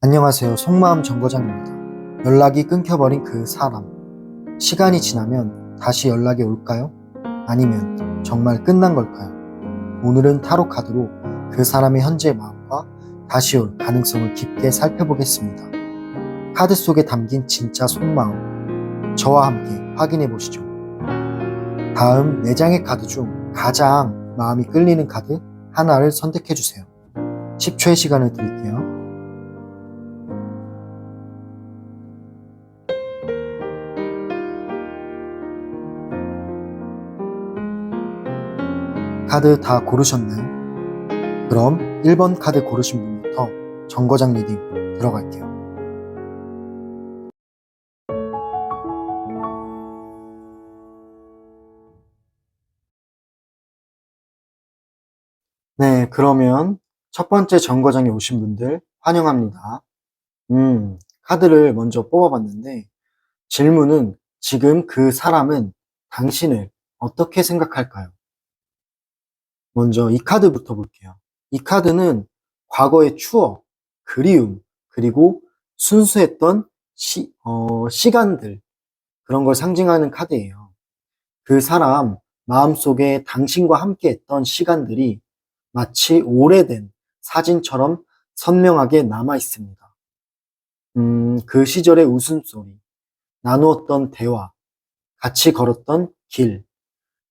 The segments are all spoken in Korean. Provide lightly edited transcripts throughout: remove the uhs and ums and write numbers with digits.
안녕하세요. 속마음 정거장입니다. 연락이 끊겨버린 그 사람. 시간이 지나면 다시 연락이 올까요? 아니면 정말 끝난 걸까요? 오늘은 타로 카드로 그 사람의 현재 마음과 다시 올 가능성을 깊게 살펴보겠습니다. 카드 속에 담긴 진짜 속마음. 저와 함께 확인해 보시죠. 다음 4장의 카드 중 가장 마음이 끌리는 카드 하나를 선택해 주세요. 10초의 시간을 드릴게요. 카드 다 고르셨나요? 그럼 1번 카드 고르신 분부터 정거장 리딩 들어갈게요. 네, 그러면 첫 번째 정거장에 오신 분들 환영합니다. 카드를 먼저 뽑아봤는데 질문은 지금 그 사람은 당신을 어떻게 생각할까요? 먼저 이 카드부터 볼게요. 이 카드는 과거의 추억, 그리움, 그리고 순수했던 시간들, 그런 걸 상징하는 카드예요. 그 사람 마음속에 당신과 함께 했던 시간들이 마치 오래된 사진처럼 선명하게 남아 있습니다. 그 시절의 웃음소리, 나누었던 대화, 같이 걸었던 길,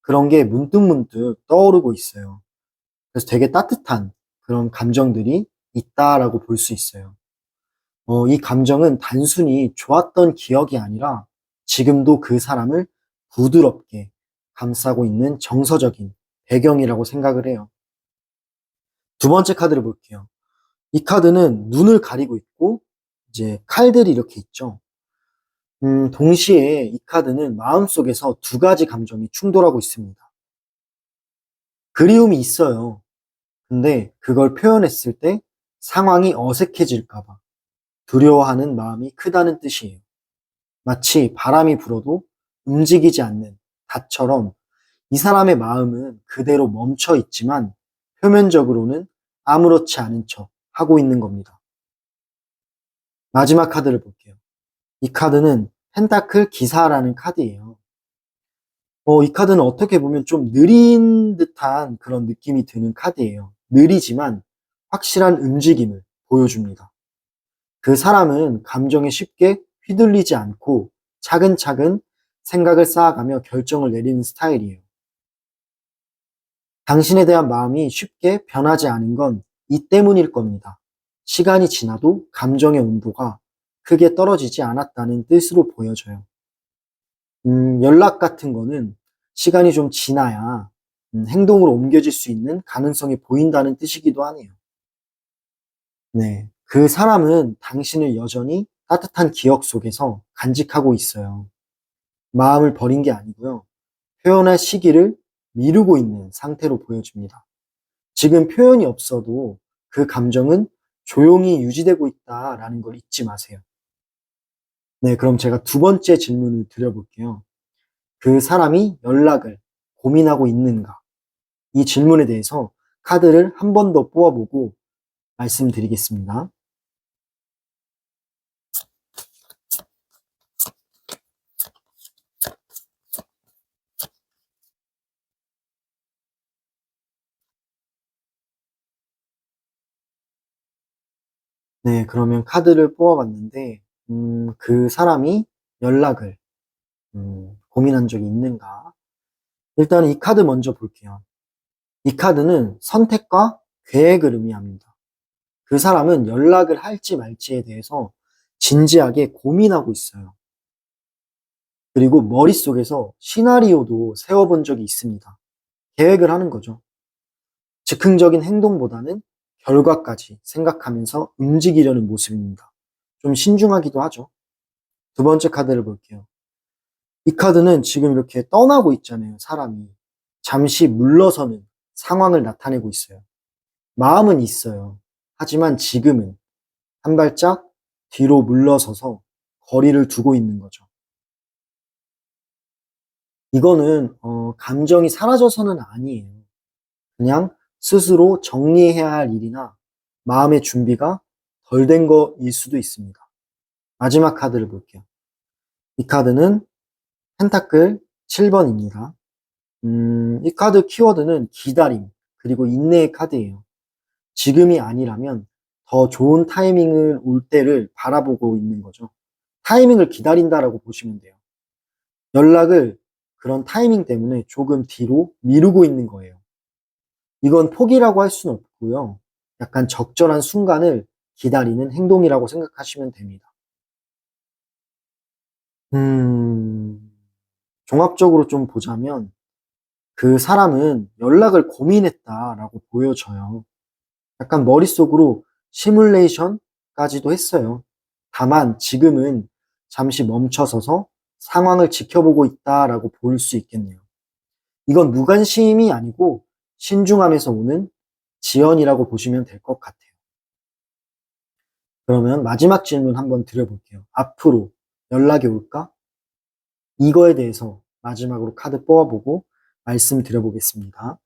그런 게 문득문득 떠오르고 있어요. 그래서 되게 따뜻한 그런 감정들이 있다라고 볼 수 있어요. 이 감정은 단순히 좋았던 기억이 아니라 지금도 그 사람을 부드럽게 감싸고 있는 정서적인 배경이라고 생각을 해요. 두 번째 카드를 볼게요. 이 카드는 눈을 가리고 있고 이제 칼들이 이렇게 있죠. 동시에 이 카드는 마음속에서 두 가지 감정이 충돌하고 있습니다. 그리움이 있어요. 근데 그걸 표현했을 때 상황이 어색해질까 봐 두려워하는 마음이 크다는 뜻이에요. 마치 바람이 불어도 움직이지 않는 닷처럼 이 사람의 마음은 그대로 멈춰 있지만 표면적으로는 아무렇지 않은 척 하고 있는 겁니다. 마지막 카드를 볼게요. 이 카드는 펜타클 기사라는 카드예요. 이 카드는 어떻게 보면 좀 느린 듯한 그런 느낌이 드는 카드예요. 느리지만 확실한 움직임을 보여줍니다. 그 사람은 감정에 쉽게 휘둘리지 않고 차근차근 생각을 쌓아가며 결정을 내리는 스타일이에요. 당신에 대한 마음이 쉽게 변하지 않은 건 이 때문일 겁니다. 시간이 지나도 감정의 온도가 크게 떨어지지 않았다는 뜻으로 보여져요. 연락 같은 거는 시간이 좀 지나야 행동으로 옮겨질 수 있는 가능성이 보인다는 뜻이기도 하네요. 네. 그 사람은 당신을 여전히 따뜻한 기억 속에서 간직하고 있어요. 마음을 버린 게 아니고요. 표현할 시기를 미루고 있는 상태로 보여집니다. 지금 표현이 없어도 그 감정은 조용히 유지되고 있다라는 걸 잊지 마세요. 네, 그럼 제가 두 번째 질문을 드려볼게요. 그 사람이 연락을 고민하고 있는가? 이 질문에 대해서 카드를 한 번 더 뽑아보고 말씀드리겠습니다. 네, 그러면 카드를 뽑아봤는데, 그 사람이 연락을 고민한 적이 있는가? 일단 이 카드 먼저 볼게요. 이 카드는 선택과 계획을 의미합니다. 그 사람은 연락을 할지 말지에 대해서 진지하게 고민하고 있어요. 그리고 머릿속에서 시나리오도 세워본 적이 있습니다. 계획을 하는 거죠. 즉흥적인 행동보다는 결과까지 생각하면서 움직이려는 모습입니다. 좀 신중하기도 하죠. 두 번째 카드를 볼게요. 이 카드는 지금 이렇게 떠나고 있잖아요, 사람이. 잠시 물러서는 상황을 나타내고 있어요. 마음은 있어요. 하지만 지금은 한 발짝 뒤로 물러서서 거리를 두고 있는 거죠. 이거는 감정이 사라져서는 아니에요. 그냥 스스로 정리해야 할 일이나 마음의 준비가 덜 된 거일 수도 있습니다. 마지막 카드를 볼게요. 이 카드는 펜타클 7번입니다. 이 카드 키워드는 기다림, 그리고 인내의 카드예요. 지금이 아니라면 더 좋은 타이밍을 올 때를 바라보고 있는 거죠. 타이밍을 기다린다라고 보시면 돼요. 연락을 그런 타이밍 때문에 조금 뒤로 미루고 있는 거예요. 이건 포기라고 할 수는 없고요. 약간 적절한 순간을 기다리는 행동이라고 생각하시면 됩니다. 종합적으로 좀 보자면 그 사람은 연락을 고민했다라고 보여져요. 약간 머릿속으로 시뮬레이션까지도 했어요. 다만 지금은 잠시 멈춰서서 상황을 지켜보고 있다라고 볼 수 있겠네요. 이건 무관심이 아니고 신중함에서 오는 지연이라고 보시면 될 것 같아요. 그러면 마지막 질문 한번 드려볼게요. 앞으로 연락이 올까? 이거에 대해서 마지막으로 카드 뽑아보고 말씀드려보겠습니다.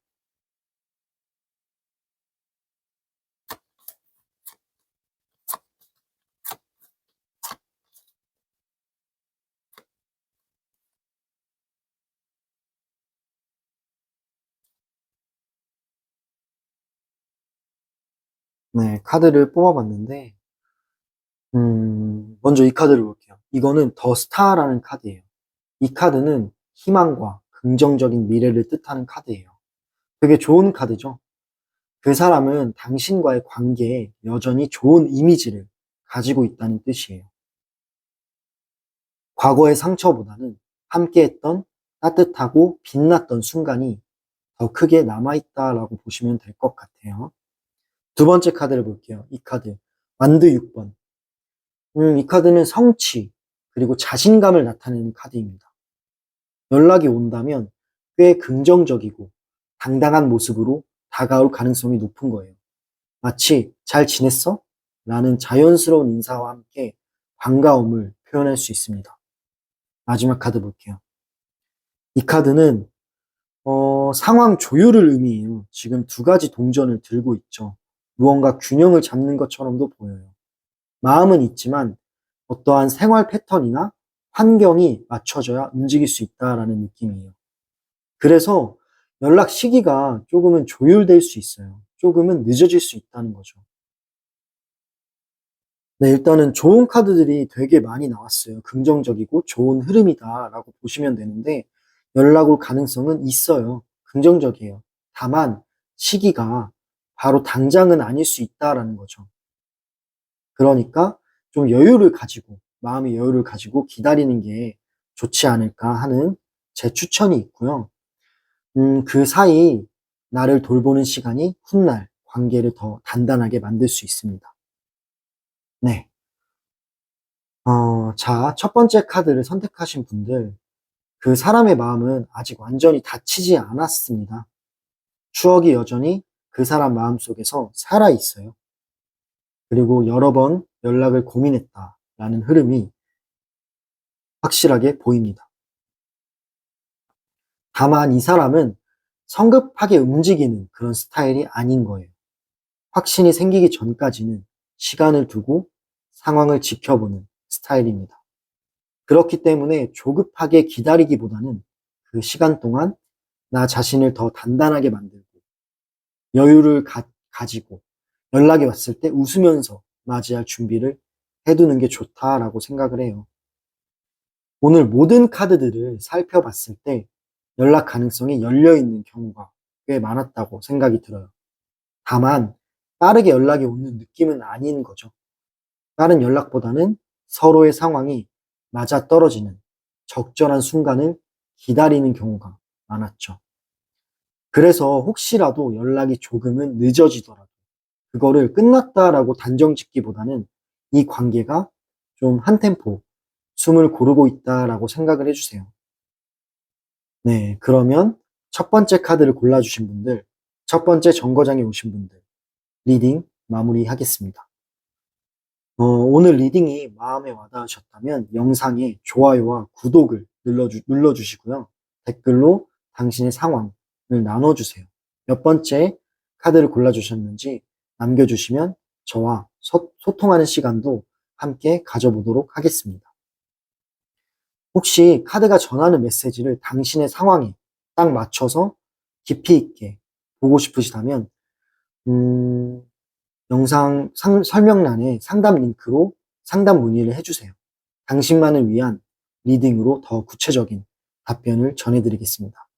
네, 카드를 뽑아봤는데, 먼저 이 카드를 볼게요. 이거는 더 스타라는 카드예요. 이 카드는 희망과 긍정적인 미래를 뜻하는 카드예요. 되게 좋은 카드죠. 그 사람은 당신과의 관계에 여전히 좋은 이미지를 가지고 있다는 뜻이에요. 과거의 상처보다는 함께했던 따뜻하고 빛났던 순간이 더 크게 남아있다라고 보시면 될 것 같아요. 두 번째 카드를 볼게요. 이 카드. 완드 6번. 이 카드는 성취, 그리고 자신감을 나타내는 카드입니다. 연락이 온다면 꽤 긍정적이고 당당한 모습으로 다가올 가능성이 높은 거예요. 마치 잘 지냈어? 라는 자연스러운 인사와 함께 반가움을 표현할 수 있습니다. 마지막 카드 볼게요. 이 카드는 상황 조율을 의미해요. 지금 두 가지 동전을 들고 있죠. 무언가 균형을 잡는 것처럼도 보여요. 마음은 있지만 어떠한 생활 패턴이나 환경이 맞춰져야 움직일 수 있다라는 느낌이에요. 그래서 연락 시기가 조금은 조율될 수 있어요. 조금은 늦어질 수 있다는 거죠. 네, 일단은 좋은 카드들이 되게 많이 나왔어요. 긍정적이고 좋은 흐름이다라고 보시면 되는데 연락 올 가능성은 있어요. 긍정적이에요. 다만 시기가 바로 당장은 아닐 수 있다라는 거죠. 그러니까 좀 여유를 가지고 마음의 여유를 가지고 기다리는 게 좋지 않을까 하는 제 추천이 있고요. 그 사이 나를 돌보는 시간이 훗날 관계를 더 단단하게 만들 수 있습니다. 네. 자, 첫 번째 카드를 선택하신 분들, 그 사람의 마음은 아직 완전히 닫히지 않았습니다. 추억이 여전히 그 사람 마음속에서 살아 있어요. 그리고 여러 번 연락을 고민했다라는 흐름이 확실하게 보입니다. 다만 이 사람은 성급하게 움직이는 그런 스타일이 아닌 거예요. 확신이 생기기 전까지는 시간을 두고 상황을 지켜보는 스타일입니다. 그렇기 때문에 조급하게 기다리기보다는 그 시간 동안 나 자신을 더 단단하게 만들고 여유를 가지고 연락이 왔을 때 웃으면서 맞이할 준비를 해두는 게 좋다라고 생각을 해요. 오늘 모든 카드들을 살펴봤을 때 연락 가능성이 열려있는 경우가 꽤 많았다고 생각이 들어요. 다만 빠르게 연락이 오는 느낌은 아닌 거죠. 빠른 연락보다는 서로의 상황이 맞아떨어지는 적절한 순간을 기다리는 경우가 많았죠. 그래서 혹시라도 연락이 조금은 늦어지더라도 그거를 끝났다라고 단정 짓기보다는 이 관계가 좀 한 템포 숨을 고르고 있다라고 생각을 해주세요. 네, 그러면 첫 번째 카드를 골라주신 분들, 첫 번째 정거장에 오신 분들, 리딩 마무리하겠습니다. 오늘 리딩이 마음에 와닿으셨다면 영상에 좋아요와 구독을 눌러주시고요. 댓글로 당신의 상황을 나눠주세요. 몇 번째 카드를 골라주셨는지 남겨주시면 저와 소통하는 시간도 함께 가져보도록 하겠습니다. 혹시 카드가 전하는 메시지를 당신의 상황에 딱 맞춰서 깊이 있게 보고 싶으시다면 영상 설명란에 상담 링크로 상담 문의를 해주세요. 당신만을 위한 리딩으로 더 구체적인 답변을 전해드리겠습니다.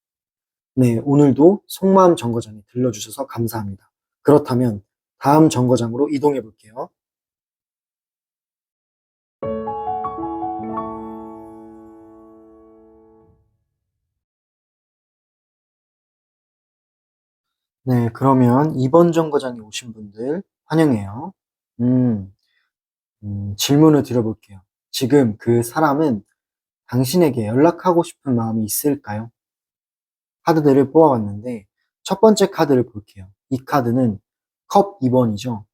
네, 오늘도 속마음 정거장에 들러주셔서 감사합니다. 그렇다면 다음 정거장으로 이동해 볼게요. 네, 그러면 이번 정거장에 오신 분들 환영해요. 음, 질문을 드려볼게요. 지금 그 사람은 당신에게 연락하고 싶은 마음이 있을까요? 카드들을 뽑아봤는데 첫 번째 카드를 볼게요. 이 카드는 컵 2번이죠.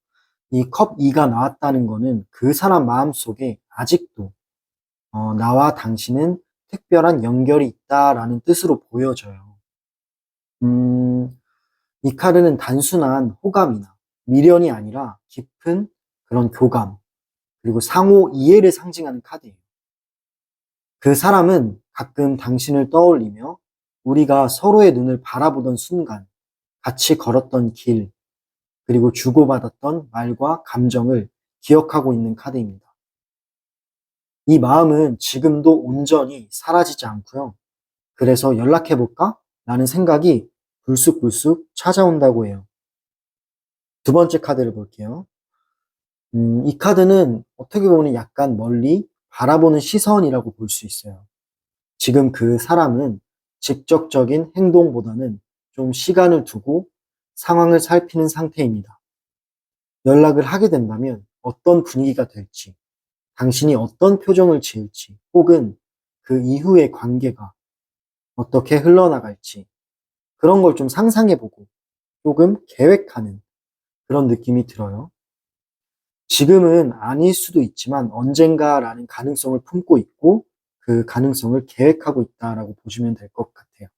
이 컵 2가 나왔다는 거는 그 사람 마음속에 아직도 나와 당신은 특별한 연결이 있다라는 뜻으로 보여져요. 음, 이 카드는 단순한 호감이나 미련이 아니라 깊은 그런 교감, 그리고 상호 이해를 상징하는 카드예요. 그 사람은 가끔 당신을 떠올리며 우리가 서로의 눈을 바라보던 순간, 같이 걸었던 길, 그리고 주고받았던 말과 감정을 기억하고 있는 카드입니다. 이 마음은 지금도 온전히 사라지지 않고요. 그래서 연락해볼까? 라는 생각이 불쑥불쑥 찾아온다고 해요. 두 번째 카드를 볼게요. 이 카드는 어떻게 보면 약간 멀리 바라보는 시선이라고 볼 수 있어요. 지금 그 사람은 직접적인 행동보다는 좀 시간을 두고 상황을 살피는 상태입니다. 연락을 하게 된다면 어떤 분위기가 될지, 당신이 어떤 표정을 지을지, 혹은 그 이후의 관계가 어떻게 흘러나갈지, 그런 걸 좀 상상해보고 조금 계획하는 그런 느낌이 들어요. 지금은 아닐 수도 있지만 언젠가라는 가능성을 품고 있고 그 가능성을 계획하고 있다라고 보시면 될 것 같아요.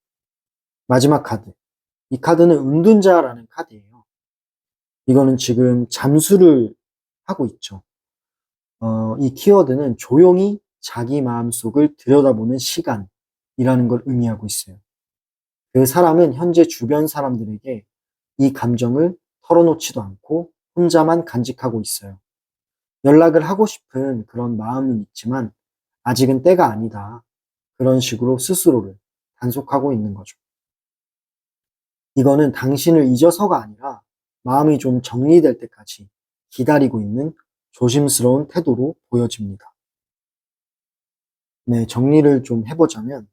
마지막 카드. 이 카드는 은둔자라는 카드예요. 이거는 지금 잠수를 하고 있죠. 이 키워드는 조용히 자기 마음속을 들여다보는 시간이라는 걸 의미하고 있어요. 그 사람은 현재 주변 사람들에게 이 감정을 털어놓지도 않고 혼자만 간직하고 있어요. 연락을 하고 싶은 그런 마음은 있지만 아직은 때가 아니다. 그런 식으로 스스로를 단속하고 있는 거죠. 이거는 당신을 잊어서가 아니라 마음이 좀 정리될 때까지 기다리고 있는 조심스러운 태도로 보여집니다. 네, 정리를 좀 해보자면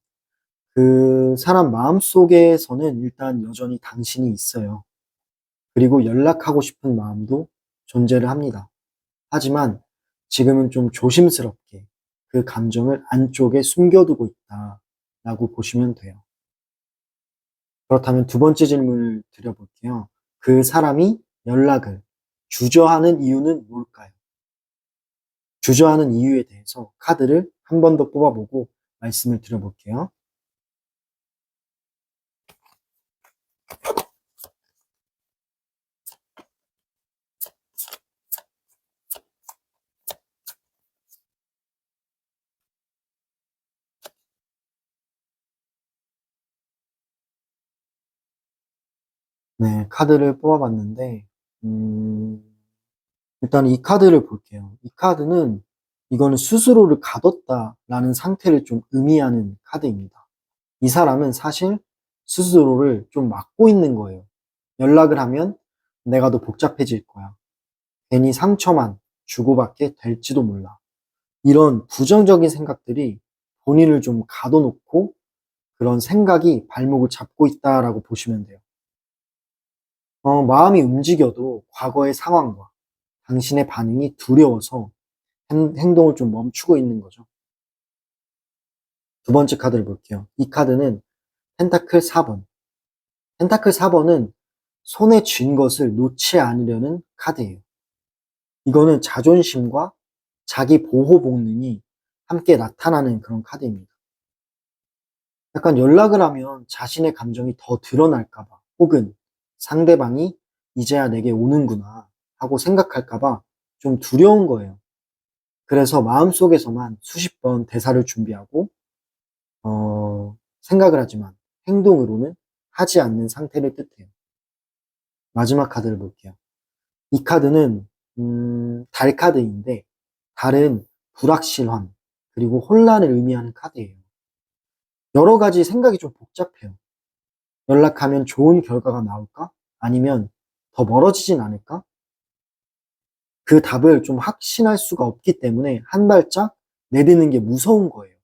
그 사람 마음속에서는 일단 여전히 당신이 있어요. 그리고 연락하고 싶은 마음도 존재를 합니다. 하지만 지금은 좀 조심스럽게 그 감정을 안쪽에 숨겨두고 있다라고 보시면 돼요. 그렇다면 두 번째 질문을 드려볼게요. 그 사람이 연락을 주저하는 이유는 뭘까요? 주저하는 이유에 대해서 카드를 한 번 더 뽑아보고 말씀을 드려볼게요. 네, 카드를 뽑아봤는데, 일단 이 카드를 볼게요. 이 카드는 이거는 스스로를 가뒀다라는 상태를 좀 의미하는 카드입니다. 이 사람은 사실 스스로를 좀 막고 있는 거예요. 연락을 하면 내가 더 복잡해질 거야. 괜히 상처만 주고받게 될지도 몰라. 이런 부정적인 생각들이 본인을 좀 가둬놓고 그런 생각이 발목을 잡고 있다라고 보시면 돼요. 마음이 움직여도 과거의 상황과 당신의 반응이 두려워서 행동을 좀 멈추고 있는 거죠. 두 번째 카드를 볼게요. 이 카드는 펜타클 4번. 펜타클 4번은 손에 쥔 것을 놓지 않으려는 카드예요. 이거는 자존심과 자기 보호 본능이 함께 나타나는 그런 카드입니다. 약간 연락을 하면 자신의 감정이 더 드러날까 봐, 혹은 상대방이 이제야 내게 오는구나 하고 생각할까 봐 좀 두려운 거예요. 그래서 마음속에서만 수십 번 대사를 준비하고 생각을 하지만 행동으로는 하지 않는 상태를 뜻해요. 마지막 카드를 볼게요. 이 카드는 달 카드인데 달은 불확실함 그리고 혼란을 의미하는 카드예요. 여러 가지 생각이 좀 복잡해요. 연락하면 좋은 결과가 나올까? 아니면 더 멀어지진 않을까? 그 답을 좀 확신할 수가 없기 때문에 한 발짝 내딛는 게 무서운 거예요.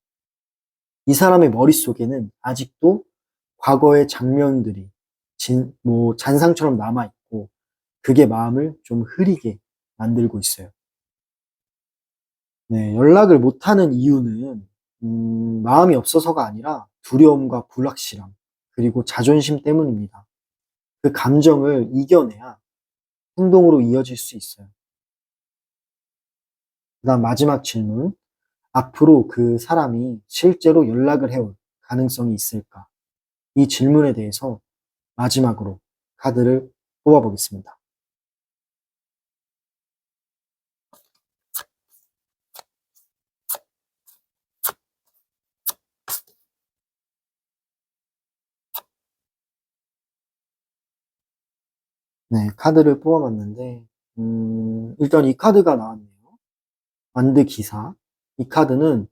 이 사람의 머릿속에는 아직도 과거의 장면들이 잔상처럼 남아있고 그게 마음을 좀 흐리게 만들고 있어요. 네, 연락을 못하는 이유는 마음이 없어서가 아니라 두려움과 불확실함 그리고 자존심 때문입니다. 그 감정을 이겨내야 행동으로 이어질 수 있어요. 그다음 마지막 질문. 앞으로 그 사람이 실제로 연락을 해올 가능성이 있을까? 이 질문에 대해서 마지막으로 카드를 뽑아보겠습니다. 네, 카드를 뽑아봤는데, 일단 이 카드가 나왔네요. 완드 기사. 이 카드는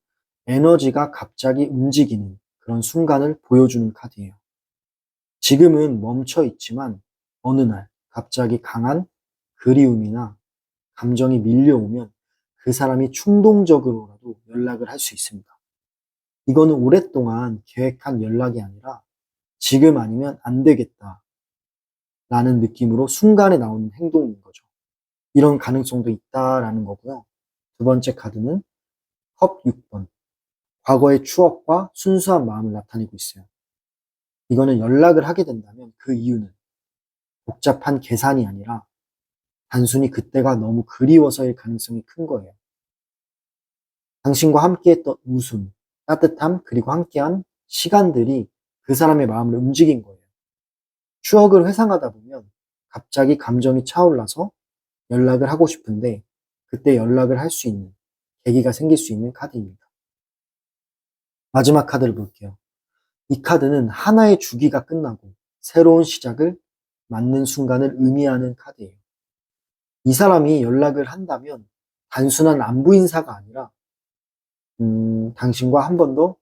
에너지가 갑자기 움직이는 그런 순간을 보여주는 카드예요. 지금은 멈춰 있지만 어느 날 갑자기 강한 그리움이나 감정이 밀려오면 그 사람이 충동적으로라도 연락을 할 수 있습니다. 이거는 오랫동안 계획한 연락이 아니라 지금 아니면 안 되겠다라는 느낌으로 순간에 나오는 행동인 거죠. 이런 가능성도 있다라는 거고요. 두 번째 카드는 컵 6번. 과거의 추억과 순수한 마음을 나타내고 있어요. 이거는 연락을 하게 된다면 그 이유는 복잡한 계산이 아니라 단순히 그때가 너무 그리워서일 가능성이 큰 거예요. 당신과 함께했던 웃음, 따뜻함, 그리고 함께한 시간들이 그 사람의 마음을 움직인 거예요. 추억을 회상하다 보면 갑자기 감정이 차올라서 연락을 하고 싶은데 그때 연락을 할 수 있는 계기가 생길 수 있는 카드입니다. 마지막 카드를 볼게요. 이 카드는 하나의 주기가 끝나고 새로운 시작을 맞는 순간을 의미하는 카드예요. 이 사람이 연락을 한다면 단순한 안부 인사가 아니라 당신과 한 번 더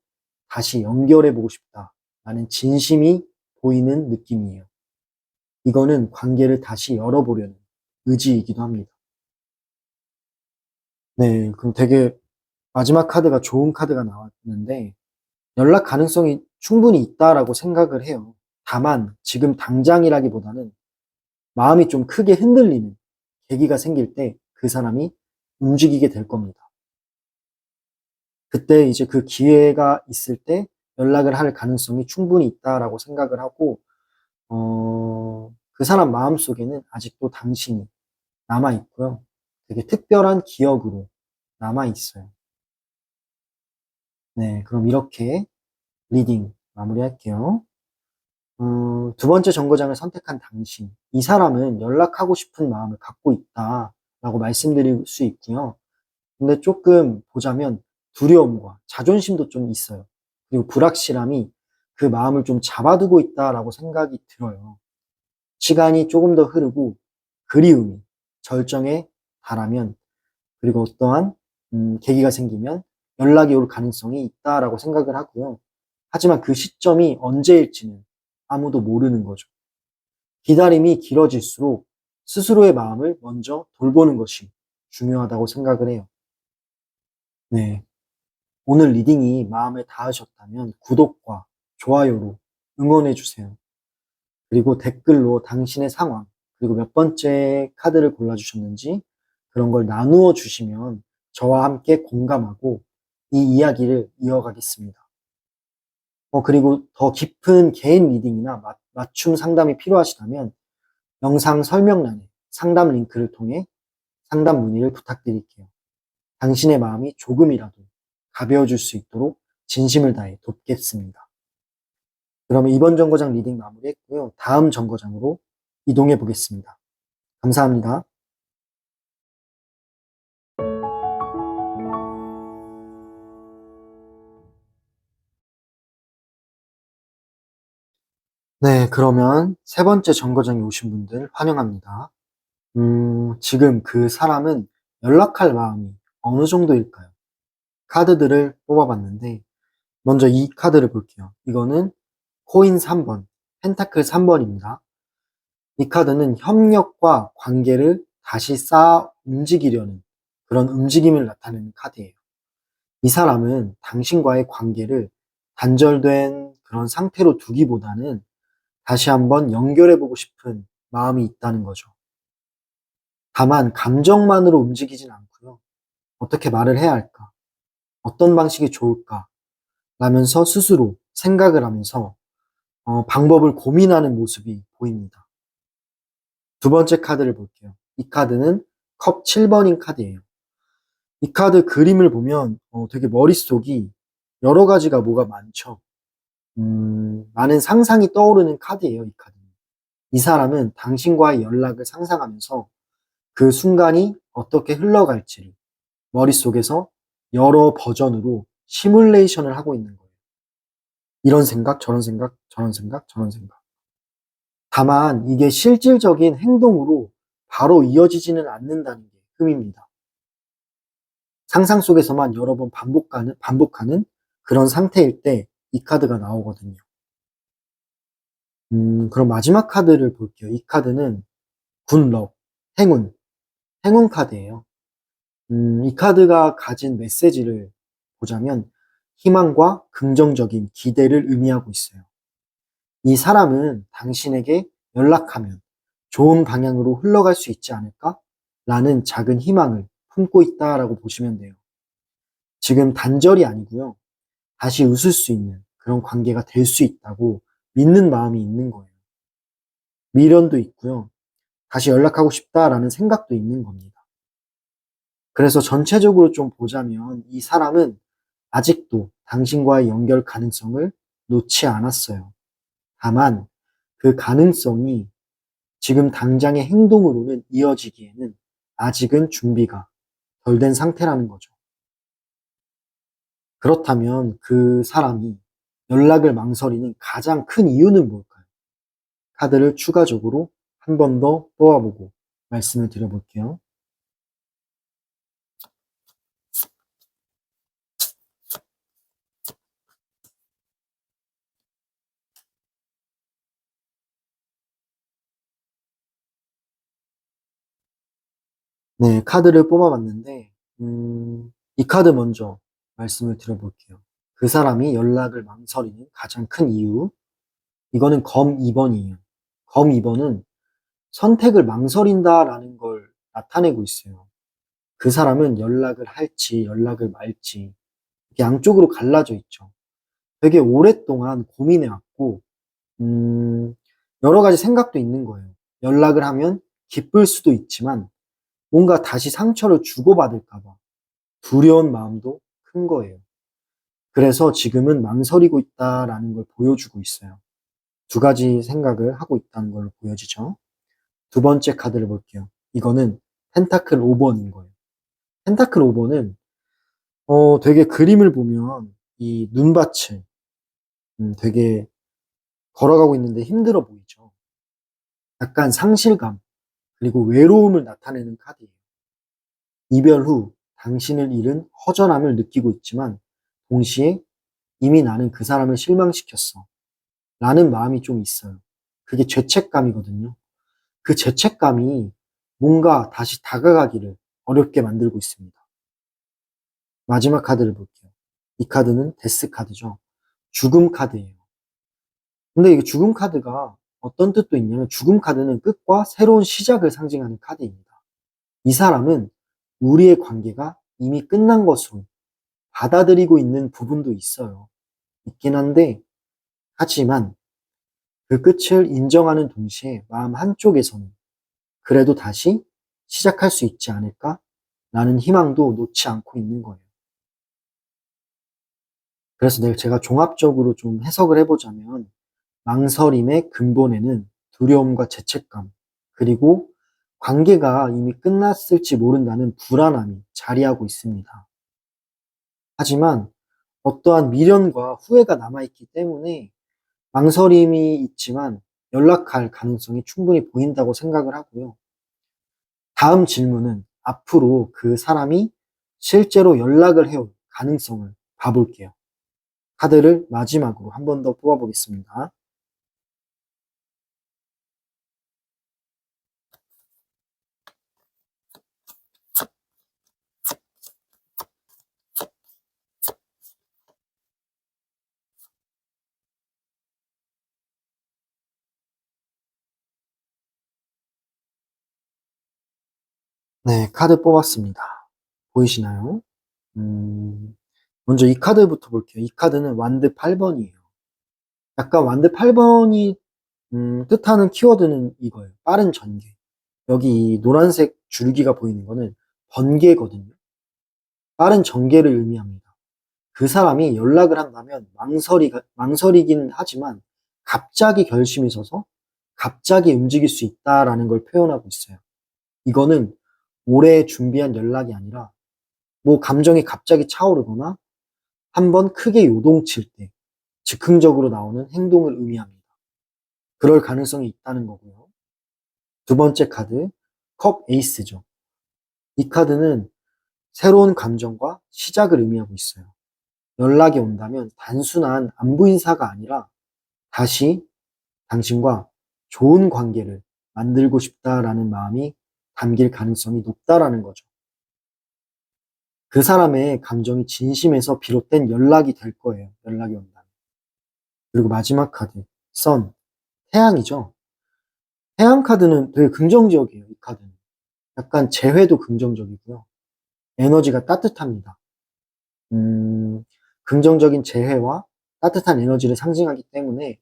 다시 연결해 보고 싶다라는 진심이 보이는 느낌이에요. 이거는 관계를 다시 열어보려는 의지이기도 합니다. 네, 그럼 되게 마지막 카드가 좋은 카드가 나왔는데 연락 가능성이 충분히 있다라고 생각을 해요. 다만 지금 당장이라기보다는 마음이 좀 크게 흔들리는 계기가 생길 때 그 사람이 움직이게 될 겁니다. 그때 이제 그 기회가 있을 때 연락을 할 가능성이 충분히 있다라고 생각을 하고 그 사람 마음속에는 아직도 당신이 남아 있고요. 되게 특별한 기억으로 남아 있어요. 네, 그럼 이렇게 리딩 마무리할게요. 두 번째 정거장을 선택한 당신. 이 사람은 연락하고 싶은 마음을 갖고 있다라고 말씀드릴 수 있고요. 근데 조금 보자면 두려움과 자존심도 좀 있어요. 그리고 불확실함이 그 마음을 좀 잡아두고 있다라고 생각이 들어요. 시간이 조금 더 흐르고 그리움이 절정에 달하면 그리고 어떠한 계기가 생기면 연락이 올 가능성이 있다라고 생각을 하고요. 하지만 그 시점이 언제일지는 아무도 모르는 거죠. 기다림이 길어질수록 스스로의 마음을 먼저 돌보는 것이 중요하다고 생각을 해요. 네. 오늘 리딩이 마음에 닿으셨다면 구독과 좋아요로 응원해 주세요. 그리고 댓글로 당신의 상황, 그리고 몇 번째 카드를 골라주셨는지 그런 걸 나누어 주시면 저와 함께 공감하고 이 이야기를 이어가겠습니다. 그리고 더 깊은 개인 리딩이나 맞춤 상담이 필요하시다면 영상 설명란에 상담 링크를 통해 상담 문의를 부탁드릴게요. 당신의 마음이 조금이라도 가벼워질 수 있도록 진심을 다해 돕겠습니다. 그러면 이번 정거장 리딩 마무리했고요. 다음 정거장으로 이동해 보겠습니다. 감사합니다. 네, 그러면 세 번째 정거장에 오신 분들 환영합니다. 지금 그 사람은 연락할 마음이 어느 정도일까요? 카드들을 뽑아봤는데, 먼저 이 카드를 볼게요. 이거는 코인 3번, 펜타클 3번입니다. 이 카드는 협력과 관계를 다시 쌓아 움직이려는 그런 움직임을 나타내는 카드예요. 이 사람은 당신과의 관계를 단절된 그런 상태로 두기보다는 다시 한번 연결해보고 싶은 마음이 있다는 거죠. 다만 감정만으로 움직이진 않고요. 어떻게 말을 해야 할까? 어떤 방식이 좋을까? 라면서 스스로 생각을 하면서 방법을 고민하는 모습이 보입니다. 두 번째 카드를 볼게요. 이 카드는 컵 7번인 카드예요. 이 카드 그림을 보면 되게 머릿속이 여러 가지가 뭐가 많죠. 많은 상상이 떠오르는 카드예요, 이 카드는. 이 사람은 당신과의 연락을 상상하면서 그 순간이 어떻게 흘러갈지를 머릿속에서 여러 버전으로 시뮬레이션을 하고 있는 거예요. 이런 생각, 저런 생각, 저런 생각, 저런 생각. 다만 이게 실질적인 행동으로 바로 이어지지는 않는다는 게 흠입니다. 상상 속에서만 여러 번 반복하는 그런 상태일 때 이 카드가 나오거든요. 그럼 마지막 카드를 볼게요. 이 카드는 굿럭, 행운, 행운 카드예요. 이 카드가 가진 메시지를 보자면 희망과 긍정적인 기대를 의미하고 있어요. 이 사람은 당신에게 연락하면 좋은 방향으로 흘러갈 수 있지 않을까? 라는 작은 희망을 품고 있다라고 보시면 돼요. 지금 단절이 아니고요. 다시 웃을 수 있는 그런 관계가 될 수 있다고 믿는 마음이 있는 거예요. 미련도 있고요. 다시 연락하고 싶다라는 생각도 있는 겁니다. 그래서 전체적으로 좀 보자면 이 사람은 아직도 당신과의 연결 가능성을 놓지 않았어요. 다만 그 가능성이 지금 당장의 행동으로는 이어지기에는 아직은 준비가 덜 된 상태라는 거죠. 그렇다면 그 사람이 연락을 망설이는 가장 큰 이유는 뭘까요? 카드를 추가적으로 한 번 더 뽑아보고 말씀을 드려볼게요. 네, 카드를 뽑아봤는데, 이 카드 먼저 말씀을 드려볼게요. 그 사람이 연락을 망설이는 가장 큰 이유, 이거는 검 2번이에요. 검 2번은 선택을 망설인다라는 걸 나타내고 있어요. 그 사람은 연락을 할지, 연락을 말지, 양쪽으로 갈라져 있죠. 되게 오랫동안 고민해왔고, 음, 여러 가지 생각도 있는 거예요. 연락을 하면 기쁠 수도 있지만, 뭔가 다시 상처를 주고받을까봐 두려운 마음도 큰 거예요. 그래서 지금은 망설이고 있다라는 걸 보여주고 있어요. 두 가지 생각을 하고 있다는 걸로 보여지죠. 두 번째 카드를 볼게요. 이거는 펜타클 5번인 거예요. 펜타클 5번은 되게 그림을 보면 이 눈밭을 되게 걸어가고 있는데 힘들어 보이죠. 약간 상실감 그리고 외로움을 나타내는 카드예요. 이별 후 당신을 잃은 허전함을 느끼고 있지만 동시에 이미 나는 그 사람을 실망시켰어. 라는 마음이 좀 있어요. 그게 죄책감이거든요. 그 죄책감이 뭔가 다시 다가가기를 어렵게 만들고 있습니다. 마지막 카드를 볼게요. 이 카드는 데스 카드죠. 죽음 카드예요. 근데 이게 죽음 카드가 어떤 뜻도 있냐면 죽음 카드는 끝과 새로운 시작을 상징하는 카드입니다. 이 사람은 우리의 관계가 이미 끝난 것으로 받아들이고 있는 부분도 있어요. 있긴 한데, 하지만 그 끝을 인정하는 동시에 마음 한쪽에서는 그래도 다시 시작할 수 있지 않을까? 라는 희망도 놓지 않고 있는 거예요. 그래서 제가 종합적으로 좀 해석을 해보자면, 망설임의 근본에는 두려움과 죄책감, 그리고 관계가 이미 끝났을지 모른다는 불안함이 자리하고 있습니다. 하지만 어떠한 미련과 후회가 남아있기 때문에 망설임이 있지만 연락할 가능성이 충분히 보인다고 생각을 하고요. 다음 질문은 앞으로 그 사람이 실제로 연락을 해올 가능성을 봐볼게요. 카드를 마지막으로 한 번 더 뽑아보겠습니다. 네, 카드 뽑았습니다. 보이시나요? 음, 먼저 이 카드부터 볼게요. 이 카드는 완드 8번이에요. 약간 완드 8번이 뜻하는 키워드는 이거예요. 빠른 전개. 여기 이 노란색 줄기가 보이는 거는 번개거든요. 빠른 전개를 의미합니다. 그 사람이 연락을 한다면 망설이긴 하지만 갑자기 결심이 서서 갑자기 움직일 수 있다라는 걸 표현하고 있어요. 이거는 오래 준비한 연락이 아니라 뭐 감정이 갑자기 차오르거나 한번 크게 요동칠 때 즉흥적으로 나오는 행동을 의미합니다. 그럴 가능성이 있다는 거고요. 두 번째 카드, 컵 에이스죠. 이 카드는 새로운 감정과 시작을 의미하고 있어요. 연락이 온다면 단순한 안부 인사가 아니라 다시 당신과 좋은 관계를 만들고 싶다라는 마음이 담길 가능성이 높다라는 거죠. 그 사람의 감정이 진심에서 비롯된 연락이 될 거예요. 연락이 온다면. 그리고 마지막 카드, 선, 태양이죠. 태양 카드는 되게 긍정적이에요. 이 카드는. 약간 재회도 긍정적이고요. 에너지가 따뜻합니다. 음, 긍정적인 재회와 따뜻한 에너지를 상징하기 때문에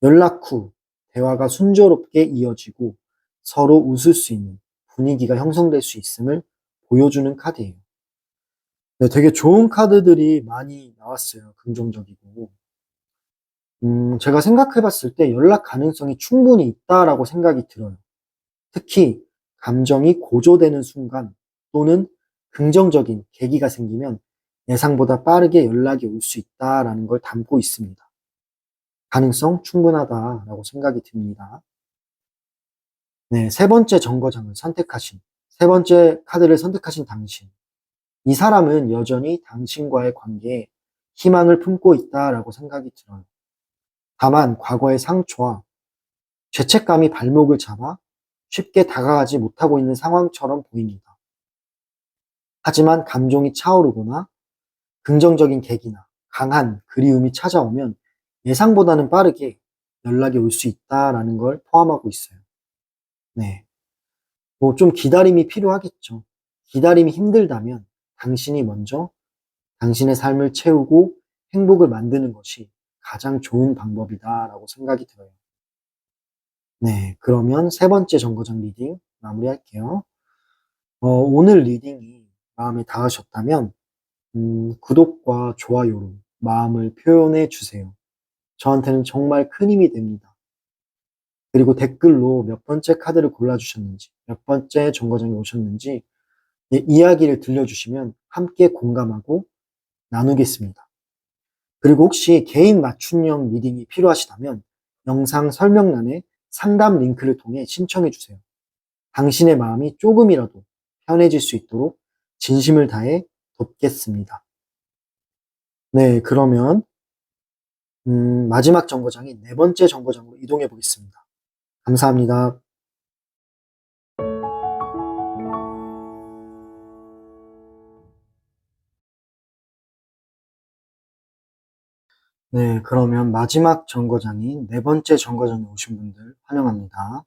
연락 후 대화가 순조롭게 이어지고 서로 웃을 수 있는 분위기가 형성될 수 있음을 보여주는 카드예요. 네, 되게 좋은 카드들이 많이 나왔어요. 긍정적이고. 제가 생각해 봤을 때 연락 가능성이 충분히 있다라고 생각이 들어요. 특히 감정이 고조되는 순간 또는 긍정적인 계기가 생기면 예상보다 빠르게 연락이 올 수 있다라는 걸 담고 있습니다. 가능성 충분하다라고 생각이 듭니다. 네, 세 번째 정거장을 선택하신, 세 번째 카드를 선택하신 당신. 이 사람은 여전히 당신과의 관계에 희망을 품고 있다라고 생각이 들어요. 다만 과거의 상처와 죄책감이 발목을 잡아 쉽게 다가가지 못하고 있는 상황처럼 보입니다. 하지만 감정이 차오르거나 긍정적인 계기나 강한 그리움이 찾아오면 예상보다는 빠르게 연락이 올 수 있다라는 걸 포함하고 있어요. 네. 뭐 좀 기다림이 필요하겠죠. 기다림이 힘들다면 당신이 먼저 당신의 삶을 채우고 행복을 만드는 것이 가장 좋은 방법이다라고 생각이 들어요. 네. 그러면 세 번째 정거장 리딩 마무리할게요. 오늘 리딩이 마음에 닿으셨다면 구독과 좋아요로 마음을 표현해 주세요. 저한테는 정말 큰 힘이 됩니다. 그리고 댓글로 몇 번째 카드를 골라주셨는지, 몇 번째 정거장에 오셨는지 이야기를 들려주시면 함께 공감하고 나누겠습니다. 그리고 혹시 개인 맞춤형 리딩이 필요하시다면 영상 설명란에 상담 링크를 통해 신청해 주세요. 당신의 마음이 조금이라도 편해질 수 있도록 진심을 다해 돕겠습니다. 네, 그러면 마지막 정거장인 네 번째 정거장으로 이동해 보겠습니다. 감사합니다. 네, 그러면 마지막 정거장인 네 번째 정거장에 오신 분들 환영합니다.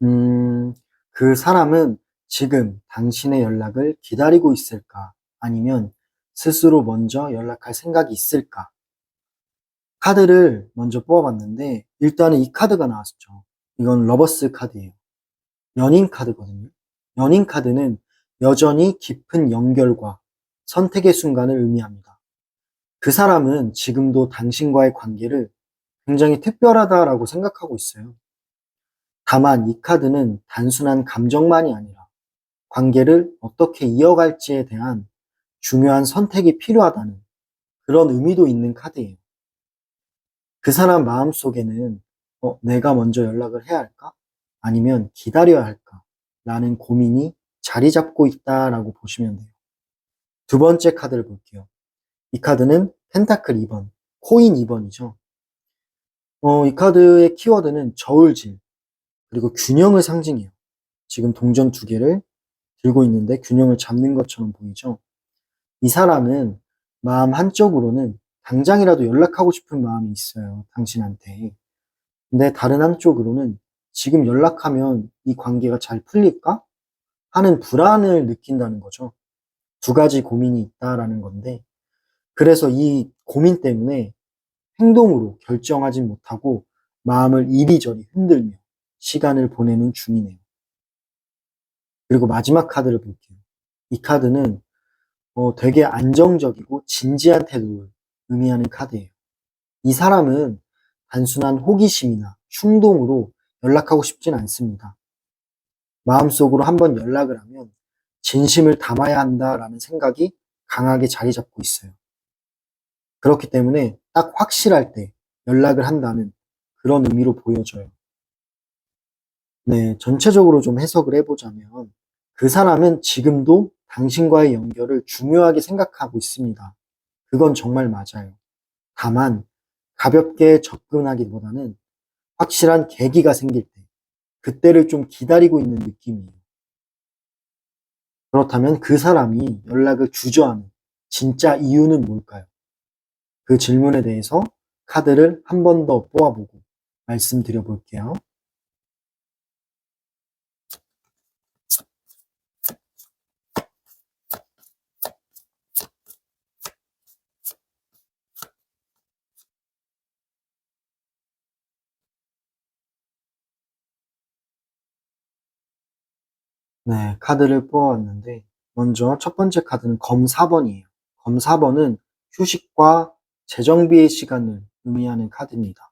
음, 그 사람은 지금 당신의 연락을 기다리고 있을까? 아니면 스스로 먼저 연락할 생각이 있을까? 카드를 먼저 뽑아봤는데, 일단은 이 카드가 나왔죠. 이건 러버스 카드예요. 연인 카드거든요. 연인 카드는 여전히 깊은 연결과 선택의 순간을 의미합니다. 그 사람은 지금도 당신과의 관계를 굉장히 특별하다라고 생각하고 있어요. 다만 이 카드는 단순한 감정만이 아니라 관계를 어떻게 이어갈지에 대한 중요한 선택이 필요하다는 그런 의미도 있는 카드예요. 그 사람 마음속에는 내가 먼저 연락을 해야 할까? 아니면 기다려야 할까? 라는 고민이 자리 잡고 있다라고 보시면 돼요. 두 번째 카드를 볼게요. 이 카드는 펜타클 2번, 코인 2번이죠. 이 카드의 키워드는 저울질, 그리고 균형을 상징해요. 지금 동전 두 개를 들고 있는데 균형을 잡는 것처럼 보이죠? 이 사람은 마음 한쪽으로는 당장이라도 연락하고 싶은 마음이 있어요. 당신한테. 근데 다른 한쪽으로는 지금 연락하면 이 관계가 잘 풀릴까? 하는 불안을 느낀다는 거죠. 두 가지 고민이 있다라는 건데, 그래서 이 고민 때문에 행동으로 결정하지 못하고 마음을 이리저리 흔들며 시간을 보내는 중이네요. 그리고 마지막 카드를 볼게요. 이 카드는 되게 안정적이고 진지한 태도를 의미하는 카드예요. 이 사람은 단순한 호기심이나 충동으로 연락하고 싶진 않습니다. 마음속으로 한번 연락을 하면 진심을 담아야 한다라는 생각이 강하게 자리 잡고 있어요. 그렇기 때문에 딱 확실할 때 연락을 한다는 그런 의미로 보여져요. 네, 전체적으로 좀 해석을 해보자면 그 사람은 지금도 당신과의 연결을 중요하게 생각하고 있습니다. 그건 정말 맞아요. 다만 가볍게 접근하기보다는 확실한 계기가 생길 때 그때를 좀 기다리고 있는 느낌이에요. 그렇다면 그 사람이 연락을 주저하는 진짜 이유는 뭘까요? 그 질문에 대해서 카드를 한 번 더 뽑아보고 말씀드려 볼게요. 네, 카드를 뽑아왔는데 먼저 첫 번째 카드는 검 4번이에요. 검 4번은 휴식과 재정비의 시간을 의미하는 카드입니다.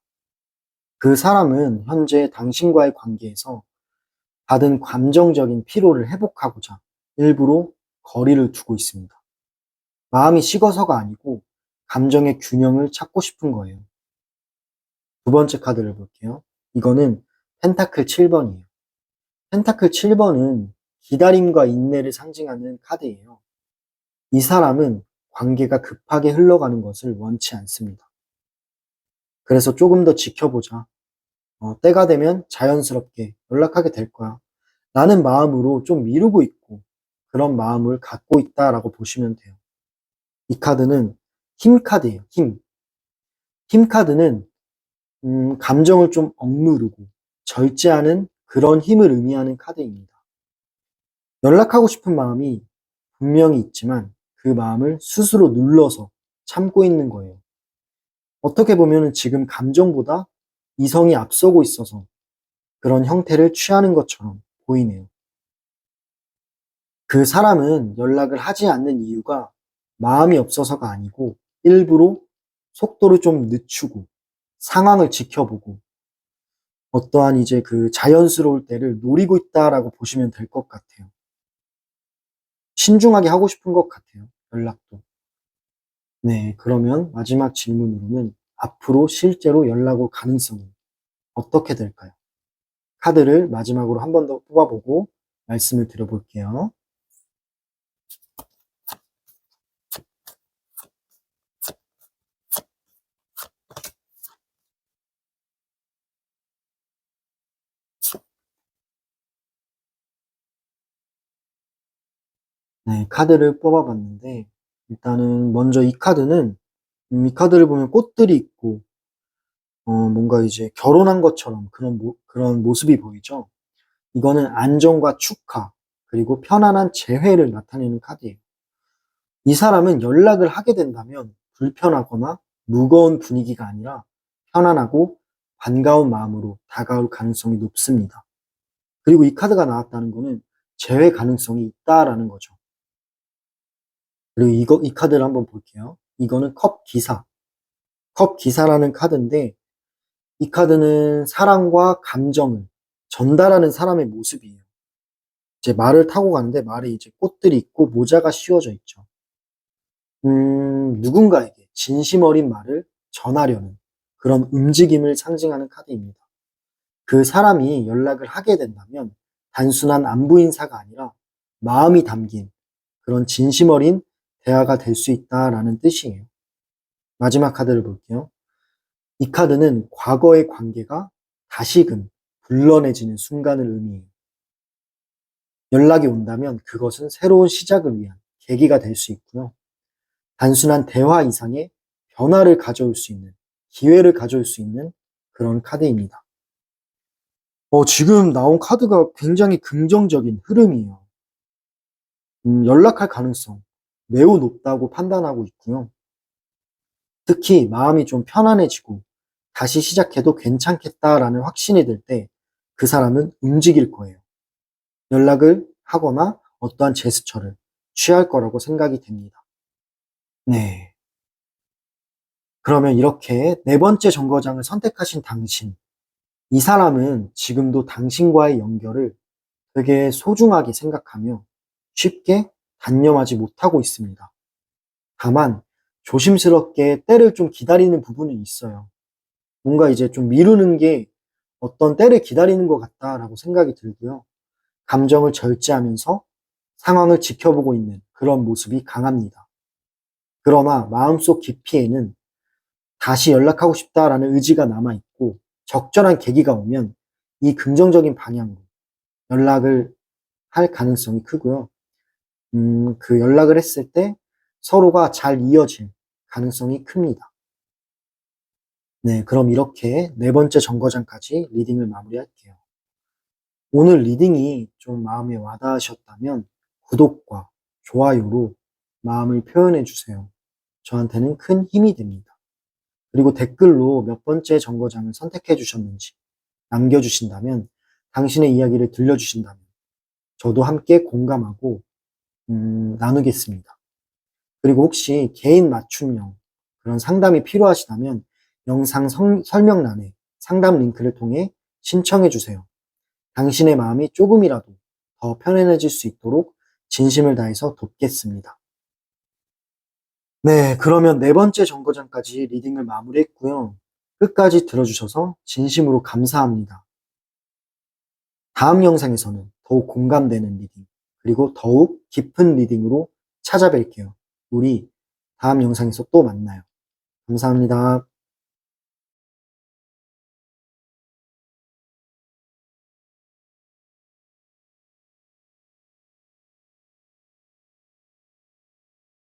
그 사람은 현재 당신과의 관계에서 받은 감정적인 피로를 회복하고자 일부러 거리를 두고 있습니다. 마음이 식어서가 아니고 감정의 균형을 찾고 싶은 거예요. 두 번째 카드를 볼게요. 이거는 펜타클 7번이에요. 펜타클 7번은 기다림과 인내를 상징하는 카드예요. 이 사람은 관계가 급하게 흘러가는 것을 원치 않습니다. 그래서 조금 더 지켜보자. 때가 되면 자연스럽게 연락하게 될 거야. 라는 마음으로 좀 미루고 있고 그런 마음을 갖고 있다라고 보시면 돼요. 이 카드는 힘 카드예요. 힘. 힘 카드는 감정을 좀 억누르고 절제하는 그런 힘을 의미하는 카드입니다. 연락하고 싶은 마음이 분명히 있지만 그 마음을 스스로 눌러서 참고 있는 거예요. 어떻게 보면 지금 감정보다 이성이 앞서고 있어서 그런 형태를 취하는 것처럼 보이네요. 그 사람은 연락을 하지 않는 이유가 마음이 없어서가 아니고 일부러 속도를 좀 늦추고 상황을 지켜보고 어떠한 이제 그 자연스러울 때를 노리고 있다라고 보시면 될 것 같아요. 신중하게 하고 싶은 것 같아요. 연락도. 네, 그러면 마지막 질문으로는 앞으로 실제로 연락 올 가능성은 어떻게 될까요? 카드를 마지막으로 한 번 더 뽑아보고 말씀을 드려볼게요. 네, 카드를 뽑아봤는데 일단은 먼저 이 카드는 이 카드를 보면 꽃들이 있고 뭔가 이제 결혼한 것처럼 그런 모습이 보이죠. 이거는 안정과 축하 그리고 편안한 재회를 나타내는 카드예요. 이 사람은 연락을 하게 된다면 불편하거나 무거운 분위기가 아니라 편안하고 반가운 마음으로 다가올 가능성이 높습니다. 그리고 이 카드가 나왔다는 거는 재회 가능성이 있다라는 거죠. 그리고 이 카드를 한번 볼게요. 이거는 컵 기사. 컵 기사라는 카드인데 이 카드는 사랑과 감정을 전달하는 사람의 모습이에요. 이제 말을 타고 가는데 말에 이제 꽃들이 있고 모자가 씌워져 있죠. 누군가에게 진심 어린 말을 전하려는 그런 움직임을 상징하는 카드입니다. 그 사람이 연락을 하게 된다면 단순한 안부 인사가 아니라 마음이 담긴 그런 진심 어린 대화가 될 수 있다라는 뜻이에요. 마지막 카드를 볼게요. 이 카드는 과거의 관계가 다시금 불러내지는 순간을 의미해요. 연락이 온다면 그것은 새로운 시작을 위한 계기가 될 수 있고요. 단순한 대화 이상의 변화를 가져올 수 있는, 기회를 가져올 수 있는 그런 카드입니다. 지금 나온 카드가 굉장히 긍정적인 흐름이에요. 연락할 가능성 매우 높다고 판단하고 있고요. 특히 마음이 좀 편안해지고 다시 시작해도 괜찮겠다라는 확신이 들 때 그 사람은 움직일 거예요. 연락을 하거나 어떠한 제스처를 취할 거라고 생각이 됩니다. 네. 그러면 이렇게 네 번째 정거장을 선택하신 당신, 이 사람은 지금도 당신과의 연결을 되게 소중하게 생각하며 쉽게 단념하지 못하고 있습니다. 다만 조심스럽게 때를 좀 기다리는 부분은 있어요. 뭔가 이제 좀 미루는 게 어떤 때를 기다리는 것 같다라고 생각이 들고요. 감정을 절제하면서 상황을 지켜보고 있는 그런 모습이 강합니다. 그러나 마음속 깊이에는 다시 연락하고 싶다라는 의지가 남아있고 적절한 계기가 오면 이 긍정적인 방향으로 연락을 할 가능성이 크고요. 그 연락을 했을 때 서로가 잘 이어질 가능성이 큽니다. 네, 그럼 이렇게 네 번째 정거장까지 리딩을 마무리할게요. 오늘 리딩이 좀 마음에 와닿으셨다면 구독과 좋아요로 마음을 표현해 주세요. 저한테는 큰 힘이 됩니다. 그리고 댓글로 몇 번째 정거장을 선택해 주셨는지 남겨주신다면, 당신의 이야기를 들려주신다면 저도 함께 공감하고 나누겠습니다. 그리고 혹시 개인 맞춤형 그런 상담이 필요하시다면 영상 설명란에 상담 링크를 통해 신청해 주세요. 당신의 마음이 조금이라도 더 편안해질 수 있도록 진심을 다해서 돕겠습니다. 네, 그러면 네 번째 정거장까지 리딩을 마무리했고요. 끝까지 들어주셔서 진심으로 감사합니다. 다음 영상에서는 더욱 공감되는 리딩, 그리고 더욱 깊은 리딩으로 찾아뵐게요. 우리 다음 영상에서 또 만나요. 감사합니다.